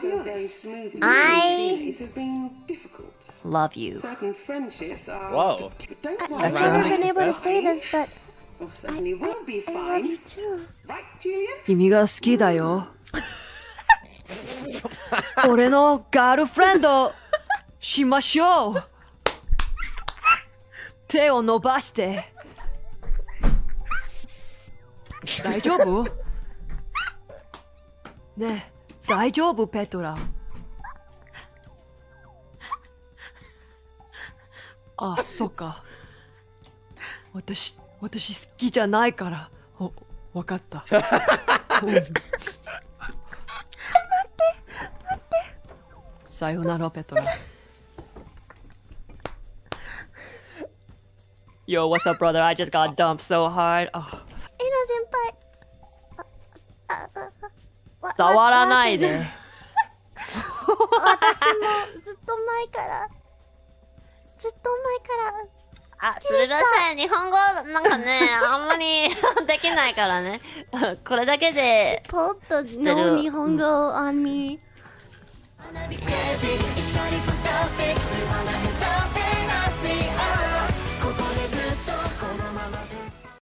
go very smoothly. I These days has been difficult. love you. Certain friendships are. Whoa. But don't I've worry. never been able to That's- say this, but Oh, certainly will be I love fine. you too. Right, Julian? 君が好きだよ俺のガールフレンドしましょう手を伸ばして大丈夫ねえ大丈夫ペトラあ、そっか私好きじゃないからわかったさよならペトラ Yo, what's up, brother? I just got dumped so hard. Oh. えな先輩触らないで。私もずっと前からあ、するらさえ日本語なんかね、あんまりできないからね。これだけで。 Put the no 日本語 on me.